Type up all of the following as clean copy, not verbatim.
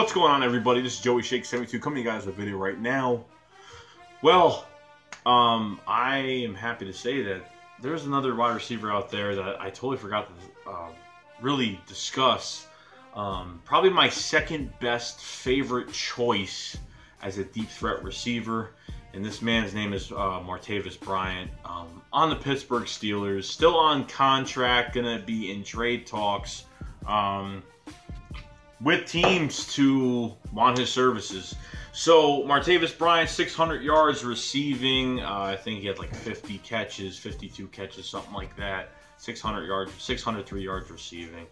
What's going on, everybody? This is Joey Shake 72 coming to you guys with a video right now. Well, I am happy to say that there's another wide receiver out there that I totally forgot to really discuss. Probably my second best favorite choice as a deep threat receiver. And this man's name is Martavis Bryant. On the Pittsburgh Steelers, still on contract, gonna be in trade talks with teams to want his services. So Martavis Bryant, 600 yards receiving. I think he had like 50 catches, 52 catches, something like that. 600 yards, 603 yards receiving.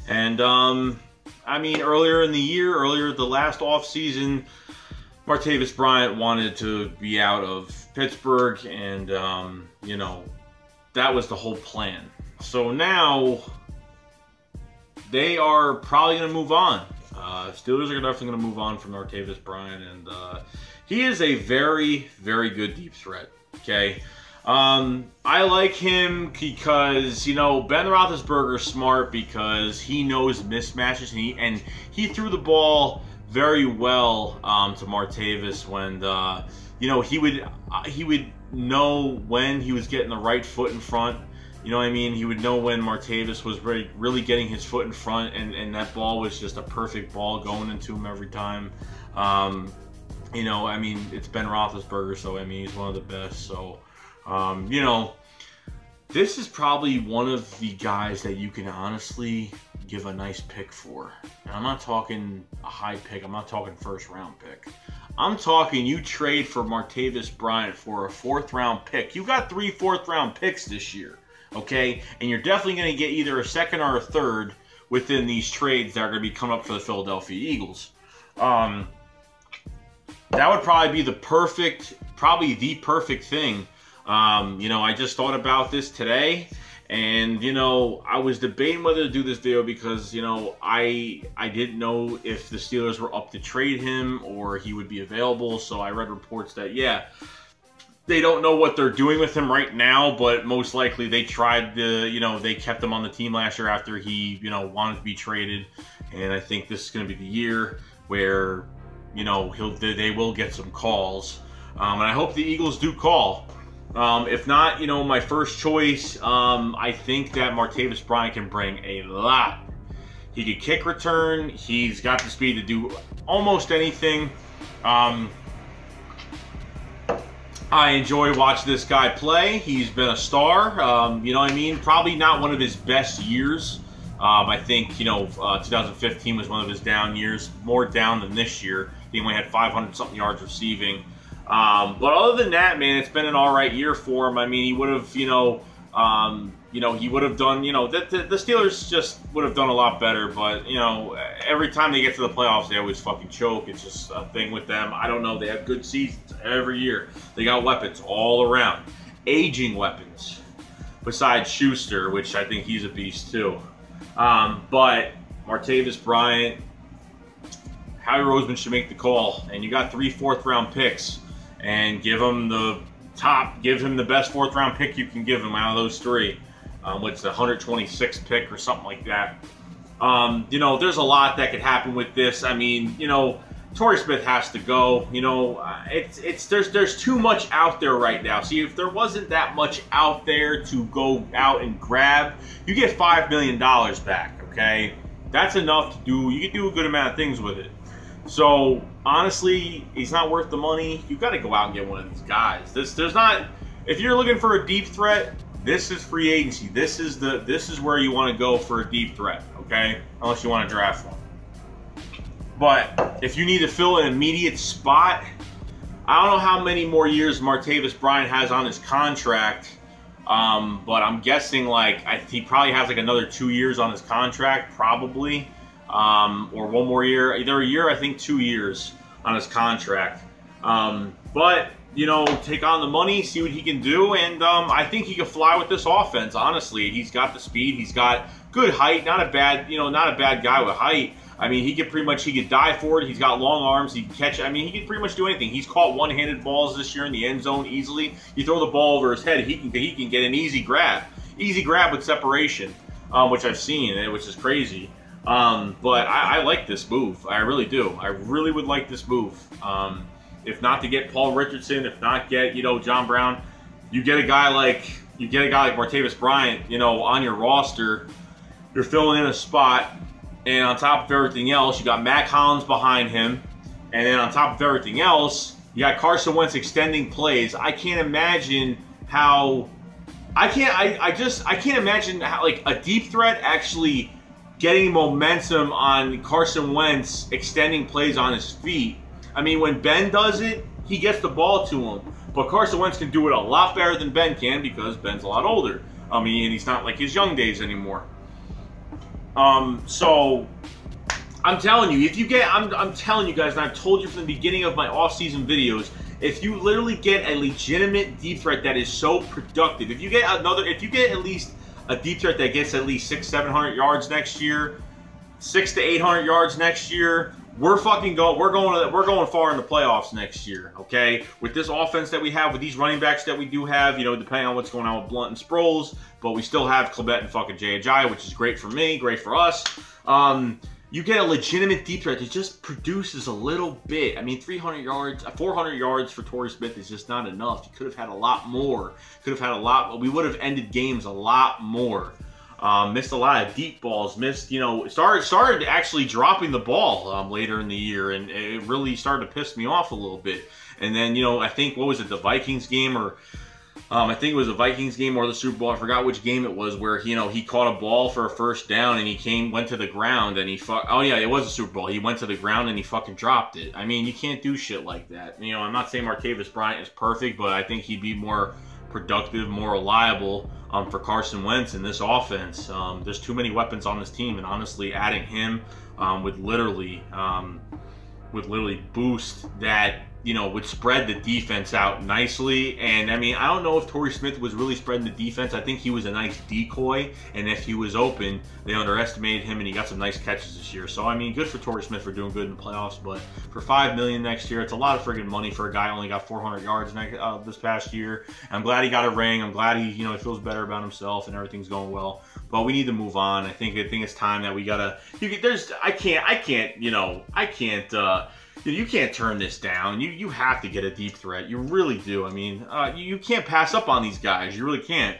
And I mean, earlier in the year, the last offseason, Martavis Bryant wanted to be out of Pittsburgh, and you know, that was the whole plan. So now they are probably going to move on. Steelers are definitely going to move on from Martavis Bryant, and he is a very, very good deep threat. Okay, I like him because, you know, Ben Roethlisberger's smart because he knows mismatches, and he threw the ball very well to Martavis when you know, he would know when he was getting the right foot in front. You know what I mean? He would know when Martavis was really getting his foot in front, and that ball was just a perfect ball going into him every time. You know, I mean, it's Ben Roethlisberger, so I mean, he's one of the best. So, you know, this is probably one of the guys that you can honestly give a nice pick for. And I'm not talking a high pick. I'm not talking first-round pick. I'm talking you trade for Martavis Bryant for a fourth-round pick. You got 3 fourth-round picks this year, okay? And you're definitely going to get either a second or a third within these trades that are going to be coming up for the Philadelphia Eagles. That would probably be the perfect thing. You know, I just thought about this today, and, you know, I was debating whether to do this video because, you know, I didn't know if the Steelers were up to trade him or he would be available. So I read reports that, yeah, they don't know what they're doing with him right now, but most likely they tried to, you know, they kept him on the team last year after he, you know, wanted to be traded. And I think this is going to be the year where, you know, they will get some calls. And I hope the Eagles do call. If not, you know, my first choice, I think that Martavis Bryant can bring a lot. He could kick return. He's got the speed to do almost anything. I enjoy watching this guy play. He's been a star. You know what I mean? Probably not one of his best years. I think, you know, 2015 was one of his down years. More down than this year. He only had 500-something yards receiving. But other than that, man, it's been an all right year for him. I mean, he would have, you know, he would have done, you know, the Steelers just would have done a lot better. But, you know, every time they get to the playoffs, they always fucking choke. It's just a thing with them. I don't know. They have good seasons every year. They got weapons all around. Aging weapons. Besides Schuster, which I think he's a beast too. But Martavis Bryant, Howie Roseman should make the call. And you got 3 fourth-round picks. And give him the best fourth-round pick you can give him out of those 3. What's the 126th pick or something like that? You know, there's a lot that could happen with this. I mean, you know, Torrey Smith has to go. You know, there's too much out there right now. See, if there wasn't that much out there to go out and grab, you get $5 million back. Okay, that's enough to do. You can do a good amount of things with it. So honestly, he's not worth the money. You got to go out and get one of these guys. There's not. If you're looking for a deep threat, this is free agency. This is where you want to go for a deep threat. Okay, unless you want to draft one. But if you need to fill an immediate spot, I don't know how many more years Martavis Bryant has on his contract. But I'm guessing like he probably has like another 2 years on his contract, probably. Or 1 more year, either a year, I think 2 years on his contract. But, you know, take on the money, see what he can do, and I think he can fly with this offense, honestly. He's got the speed, he's got good height, not a bad guy with height. I mean, he could dive for it, he's got long arms, he can catch, I mean, he can pretty much do anything. He's caught one-handed balls this year in the end zone easily. You throw the ball over his head, he can get an easy grab with separation, which I've seen, which is crazy. But I like this move. I really do. I really would like this move. If not to get Paul Richardson, if not get, you know, John Brown, you get a guy like Martavis Bryant, you know, on your roster. You're filling in a spot, and on top of everything else, you got Matt Collins behind him, and then on top of everything else, you got Carson Wentz extending plays. I can't imagine how. I can't imagine how, like, a deep threat actually getting momentum on Carson Wentz extending plays on his feet. I mean, when Ben does it, he gets the ball to him. But Carson Wentz can do it a lot better than Ben can because Ben's a lot older. I mean, and he's not like his young days anymore. So I'm telling you, if you get, I'm telling you guys, and I've told you from the beginning of my off-season videos, if you literally get a legitimate deep threat that is so productive, if you get at least a deep threat that gets at least 600-700 yards next year, 600 to 800 yards next year, we're going far in the playoffs next year, okay? With this offense that we have, with these running backs that we do have, you know, depending on what's going on with Blunt and Sproles, but we still have Clebett and fucking Jay Ajayi, which is great for me, great for us. You get a legitimate deep threat that just produces a little bit. I mean, 300 yards, 400 yards for Torrey Smith is just not enough. You could have had a lot more. Could have had a lot. We would have ended games a lot more. Missed a lot of deep balls. Missed, you know, started actually dropping the ball later in the year, and it really started to piss me off a little bit. And then, you know, I think, what was it, the Vikings game, or I think it was the Vikings game or the Super Bowl. I forgot which game it was, where, you know, he caught a ball for a first down and he went to the ground and he oh yeah, it was a Super Bowl. He went to the ground and he fucking dropped it. I mean, you can't do shit like that. You know, I'm not saying Martavis Bryant is perfect, but I think he'd be more productive, more reliable for Carson Wentz in this offense. There's too many weapons on this team, and honestly, adding him would literally boost that, you know, would spread the defense out nicely. And I mean, I don't know if Torrey Smith was really spreading the defense. I think he was a nice decoy, and if he was open, they underestimated him, and he got some nice catches this year. So I mean, good for Torrey Smith for doing good in the playoffs, but for $5 million next year, it's a lot of friggin' money for a guy who only got 400 yards this past year. I'm glad he got a ring. I'm glad he, you know, he feels better about himself and everything's going well. But we need to move on. I think it's time that we gotta. You can't turn this down. You have to get a deep threat. You really do. I mean, you can't pass up on these guys. You really can't.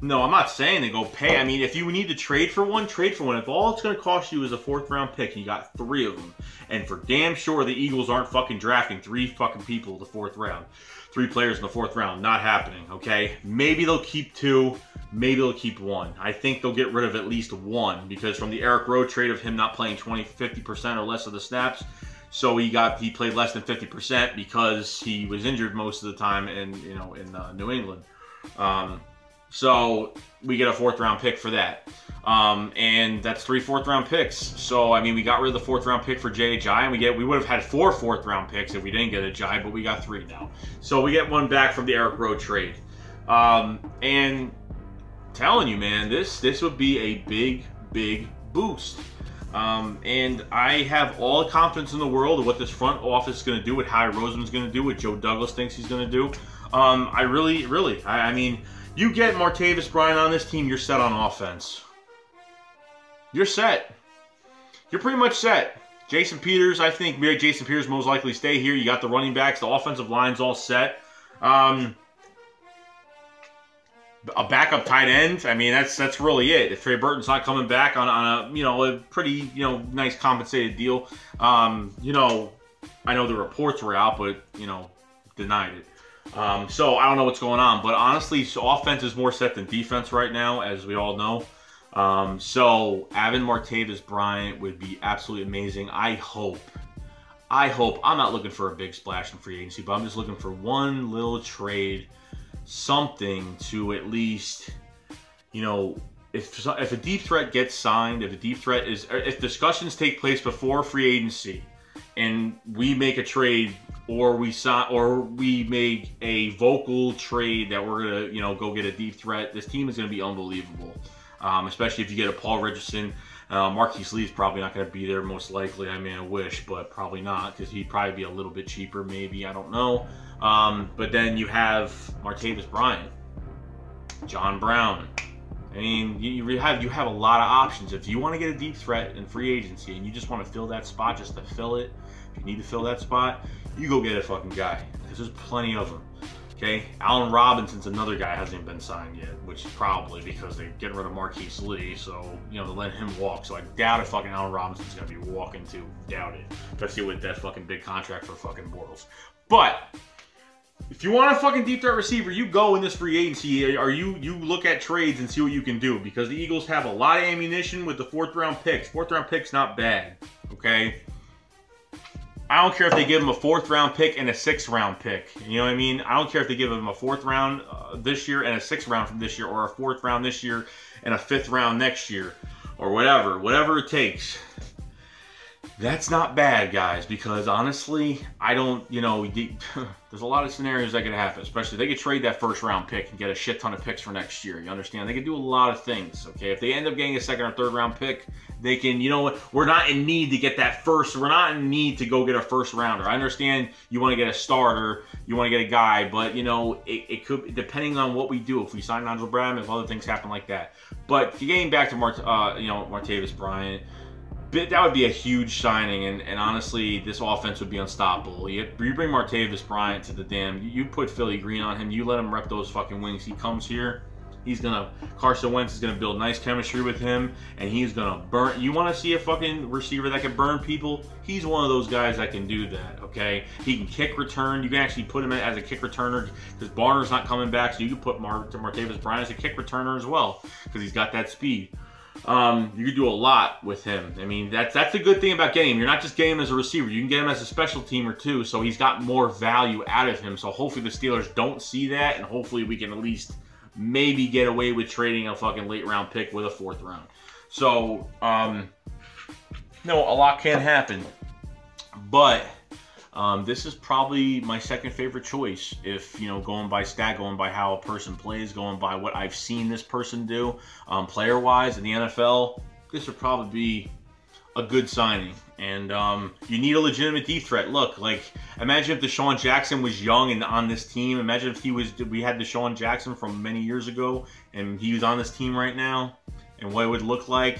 No, I'm not saying they go pay. I mean, if you need to trade for one, trade for one. If all it's going to cost you is a 4th round pick, and you got 3 of them, and for damn sure the Eagles aren't fucking drafting 3 fucking people in the 4th round. 3 players in the 4th round. Not happening, okay? Maybe they'll keep 2. Maybe they'll keep 1. I think they'll get rid of at least 1, because from the Eric Rowe trade of him not playing 50% or less of the snaps, so he played less than 50% because he was injured most of the time in New England. So we get a 4th round pick for that. And that's 3 4th round picks. So I mean, we got rid of the 4th round pick for Jay Ajayi, and we would have had 4 4th round picks if we didn't get Ajayi, but we got 3 now. So we get 1 back from the Eric Rowe trade. And telling you, man, this would be a big boost. And I have all the confidence in the world of what this front office is going to do, what Howie Roseman's going to do, what Joe Douglas thinks he's going to do. I mean, you get Martavis Bryant on this team, you're set on offense. You're set. You're pretty much set. Jason Peters, I think Jason Peters most likely stay here. You got the running backs, the offensive line's all set. A backup tight end, I mean, that's really it. If Trey Burton's not coming back on a pretty nice compensated deal, you know, I know the reports were out, but denied it. So I don't know what's going on, but honestly, offense is more set than defense right now, as we all know. So having Martavis Bryant would be absolutely amazing. I hope. I'm not looking for a big splash in free agency, but I'm just looking for one little trade. Something to at least, if a deep threat gets signed, if discussions take place before free agency, and we make a trade, or we make a vocal trade that we're gonna go get a deep threat, this team is gonna be unbelievable. Especially if you get a Paul Richardson. Marquise Lee's probably not going to be there, most likely. I mean, I wish, but probably not, because he'd probably be a little bit cheaper, maybe. I don't know. But then you have Martavis Bryant, John Brown, mean, you have a lot of options. If you want to get a deep threat in free agency and you just want to fill that spot just to fill it, if you need to fill that spot, you go get a fucking guy, because there's plenty of them. Okay, Allen Robinson's another guy hasn't even been signed yet, which is probably because they're getting rid of Marquise Lee, so, you know, they're letting him walk. So I doubt if fucking Allen Robinson's going to be walking too. Doubt it. Especially with that fucking big contract for fucking Bortles. But if you want a fucking deep threat receiver, you go in this free agency, or you look at trades and see what you can do, because the Eagles have a lot of ammunition with the 4th round picks. 4th round pick's not bad, okay? I don't care if they give him a 4th round pick and a 6th round pick. You know what I mean? I don't care if they give him a 4th round this year and a 6th round from this year, or a 4th round this year and a 5th round next year, or whatever it takes. That's not bad, guys, because honestly, I don't, you know, there's a lot of scenarios that could happen, especially they could trade that 1st round pick and get a shit ton of picks for next year. You understand? They could do a lot of things, okay? If they end up getting a 2nd or 3rd round pick, they can, you know what, we're not in need to get that first, we're not in need to go get a 1st rounder. I understand you want to get a starter, you want to get a guy, but, you know, it could, depending on what we do, if we sign Nigel Bradman, if other things happen like that. But getting back to Martavis Bryant, that would be a huge signing, and honestly, this offense would be unstoppable. You bring Martavis Bryant to the damn, you put Philly Green on him, you let him rep those fucking wings. He comes here, Carson Wentz is gonna build nice chemistry with him, and he's gonna burn. You want to see a fucking receiver that can burn people? He's one of those guys that can do that. Okay, he can kick return. You can actually put him as a kick returner because Barner's not coming back, so you can put Martavis Bryant as a kick returner as well because he's got that speed. You could do a lot with him. I mean, that's a good thing about getting him. You're not just getting him as a receiver. You can get him as a special teamer too, so he's got more value out of him. So hopefully the Steelers don't see that, and hopefully we can at least maybe get away with trading a fucking late round pick with a 4th round. So, no, a lot can happen. But this is probably my 2nd favorite choice. If, you know, going by stat, going by how a person plays, going by what I've seen this person do, player-wise in the NFL, this would probably be a good signing. And you need a legitimate deep threat. Look, like, imagine if Deshaun Jackson was young and on this team. Imagine if we had Deshaun Jackson from many years ago and he was on this team right now, and what it would look like.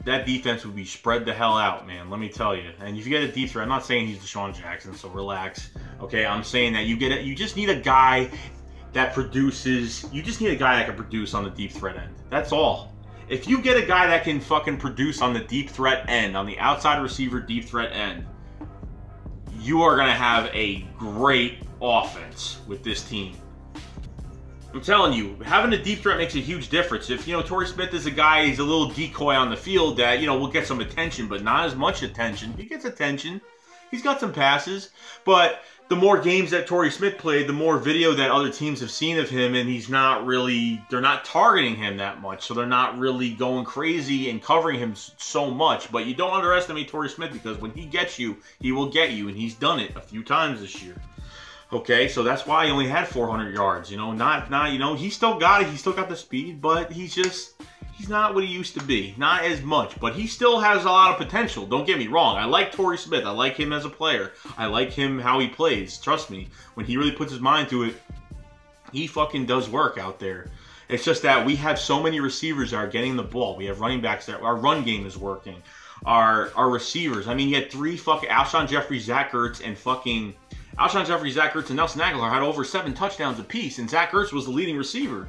That defense would be spread the hell out, man. Let me tell you. And if you get a deep threat, I'm not saying he's Deshaun Jackson, so relax. Okay, I'm saying that you just need a guy that produces. You just need a guy that can produce on the deep threat end. That's all. If you get a guy that can fucking produce on the deep threat end, on the outside receiver deep threat end, you are going to have a great offense with this team. I'm telling you, having a deep threat makes a huge difference. If, you know, Torrey Smith is a guy, he's a little decoy on the field that, you know, will get some attention, but not as much attention. He gets attention. He's got some passes, but the more games that Torrey Smith played, the more video that other teams have seen of him, and he's not really, they're not targeting him that much, so they're not really going crazy and covering him so much. But you don't underestimate Torrey Smith, because when he gets you, he will get you, and he's done it a few times this year. Okay, so that's why he only had 400 yards. You know, you know, he still got it. He still got the speed, but he's not what he used to be. Not as much, but he still has a lot of potential. Don't get me wrong. I like Torrey Smith. I like him as a player. I like him how he plays. Trust me, when he really puts his mind to it, he fucking does work out there. It's just that we have so many receivers that are getting the ball. We have running backs that our run game is working. Our receivers. I mean, you had 3 fucking Alshon Jeffrey, Zach Ertz, and fucking Alshon Jeffrey, Zach Ertz, and Nelson Aguilar had over 7 touchdowns apiece, and Zach Ertz was the leading receiver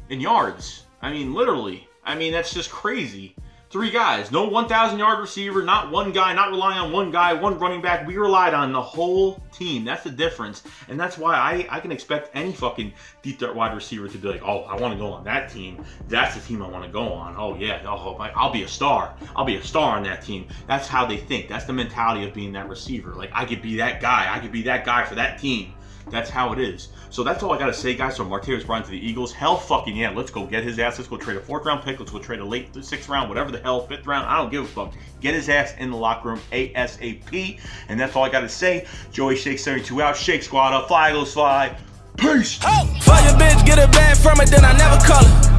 in yards. I mean, literally. I mean, that's just crazy. 3 guys. No 1,000-yard receiver, not one guy, not relying on one guy, one running back. We relied on the whole team. That's the difference. And that's why I can expect any fucking deep threat wide receiver to be like, oh, I want to go on that team. That's the team I want to go on. Oh, yeah. Oh, I'll be a star. I'll be a star on that team. That's how they think. That's the mentality of being that receiver. Like, I could be that guy. I could be that guy for that team. That's how it is. So that's all I got to say, guys. So Martavis Bryant to the Eagles. Hell fucking yeah. Let's go get his ass. Let's go trade a 4th round pick. Let's go trade a late 6th round, whatever the hell, 5th round. I don't give a fuck. Get his ass in the locker room ASAP. And that's all I got to say. Joey Shake 72 out. Shake squad up. Fly, Eagles fly. Peace. Oh, fuck your bitch, get a bag from it, then I never call her.